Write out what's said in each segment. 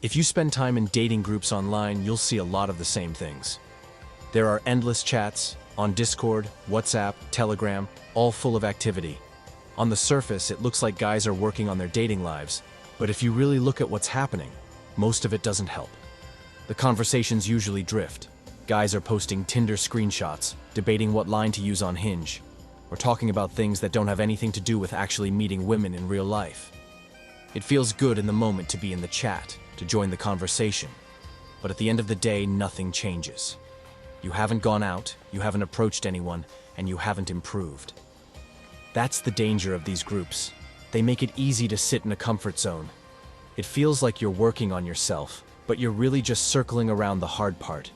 If you spend time in dating groups online, you'll see a lot of the same things. There are endless chats on Discord, WhatsApp, Telegram, all full of activity. On the surface, it looks like guys are working on their dating lives, but if you really look at what's happening, most of it doesn't help. The conversations usually drift. Guys are posting Tinder screenshots, debating what line to use on Hinge, or talking about things that don't have anything to do with actually meeting women in real life. It feels good in the moment to be in the chat, to join the conversation, but at the end of the day, nothing changes. You haven't gone out, you haven't approached anyone, and you haven't improved. That's the danger of these groups. They make it easy to sit in a comfort zone. It feels like you're working on yourself, but you're really just circling around the hard part.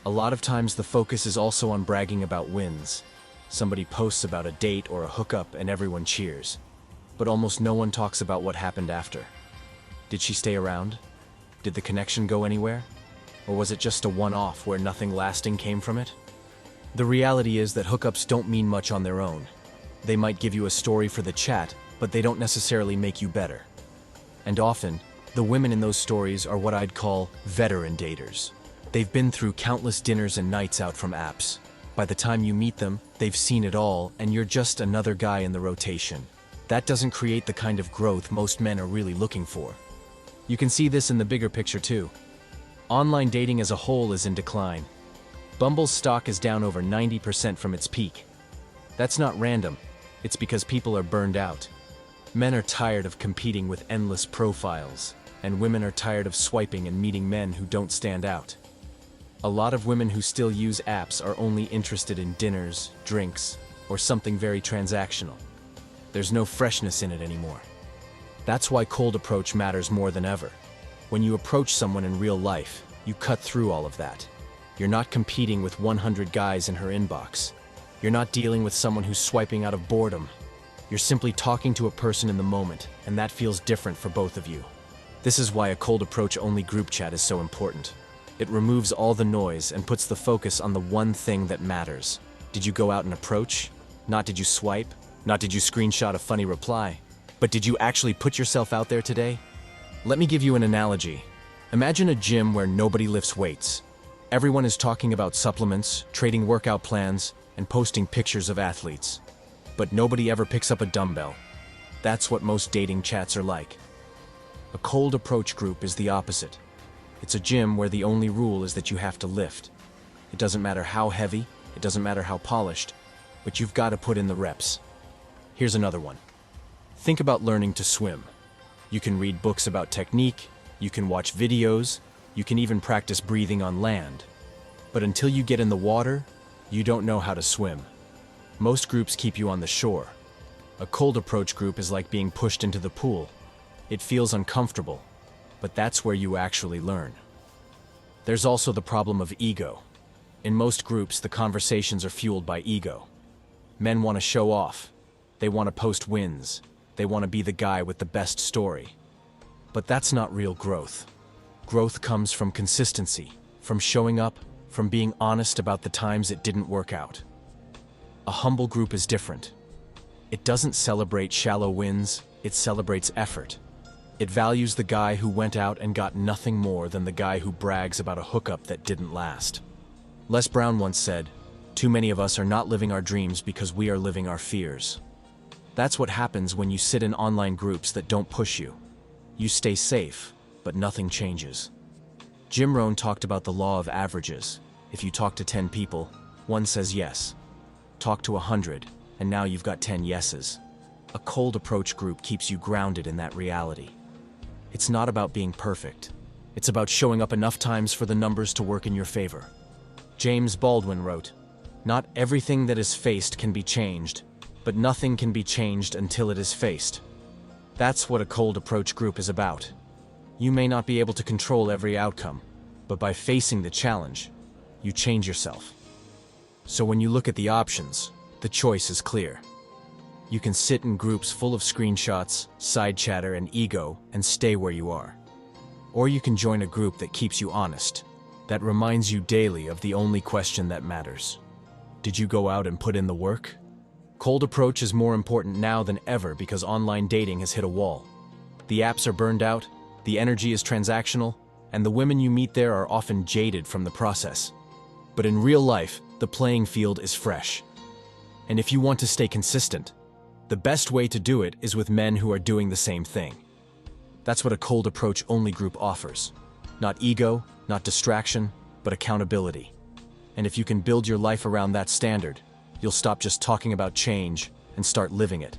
A lot of times the focus is also on bragging about wins. Somebody posts about a date or a hookup and everyone cheers. But almost no one talks about what happened after. Did she stay around? Did the connection go anywhere? Or was it just a one-off where nothing lasting came from it? The reality is that hookups don't mean much on their own. They might give you a story for the chat, but they don't necessarily make you better. And often, the women in those stories are what I'd call veteran daters. They've been through countless dinners and nights out from apps. By the time you meet them, they've seen it all, and you're just another guy in the rotation. That doesn't create the kind of growth most men are really looking for. You can see this in the bigger picture too. Online dating as a whole is in decline. Bumble's stock is down over 90% from its peak. That's not random. It's because people are burned out. Men are tired of competing with endless profiles, and women are tired of swiping and meeting men who don't stand out. A lot of women who still use apps are only interested in dinners, drinks, or something very transactional. There's no freshness in it anymore. That's why cold approach matters more than ever. When you approach someone in real life, you cut through all of that. You're not competing with 100 guys in her inbox. You're not dealing with someone who's swiping out of boredom. You're simply talking to a person in the moment, and that feels different for both of you. This is why a cold approach only group chat is so important. It removes all the noise and puts the focus on the one thing that matters. Did you go out and approach? Not did you swipe? Not did you screenshot a funny reply? But did you actually put yourself out there today? Let me give you an analogy. Imagine a gym where nobody lifts weights. Everyone is talking about supplements, trading workout plans, and posting pictures of athletes. But nobody ever picks up a dumbbell. That's what most dating chats are like. A cold approach group is the opposite. It's a gym where the only rule is that you have to lift. It doesn't matter how heavy, it doesn't matter how polished, but you've got to put in the reps. Here's another one. Think about learning to swim. You can read books about technique, you can watch videos, you can even practice breathing on land. But until you get in the water, you don't know how to swim. Most groups keep you on the shore. A cold approach group is like being pushed into the pool. It feels uncomfortable, but that's where you actually learn. There's also the problem of ego. In most groups, the conversations are fueled by ego. Men want to show off. They want to post wins. They want to be the guy with the best story. But that's not real growth. Growth comes from consistency, from showing up, from being honest about the times it didn't work out. A humble group is different. It doesn't celebrate shallow wins, it celebrates effort. It values the guy who went out and got nothing more than the guy who brags about a hookup that didn't last. Les Brown once said, "Too many of us are not living our dreams because we are living our fears." That's what happens when you sit in online groups that don't push you. You stay safe, but nothing changes. Jim Rohn talked about the law of averages. If you talk to 10 people, one says yes. Talk to 100, and now you've got 10 yeses. A cold approach group keeps you grounded in that reality. It's not about being perfect. It's about showing up enough times for the numbers to work in your favor. James Baldwin wrote, "Not everything that is faced can be changed, but nothing can be changed until it is faced." That's what a cold approach group is about. You may not be able to control every outcome, but by facing the challenge, you change yourself. So when you look at the options, the choice is clear. You can sit in groups full of screenshots, side chatter, and ego and stay where you are. Or you can join a group that keeps you honest, that reminds you daily of the only question that matters. Did you go out and put in the work? Cold approach is more important now than ever because online dating has hit a wall. The apps are burned out, the energy is transactional, and the women you meet there are often jaded from the process. But in real life, the playing field is fresh. And if you want to stay consistent, the best way to do it is with men who are doing the same thing. That's what a cold approach only group offers. Not ego, not distraction, but accountability. And if you can build your life around that standard, you'll stop just talking about change and start living it.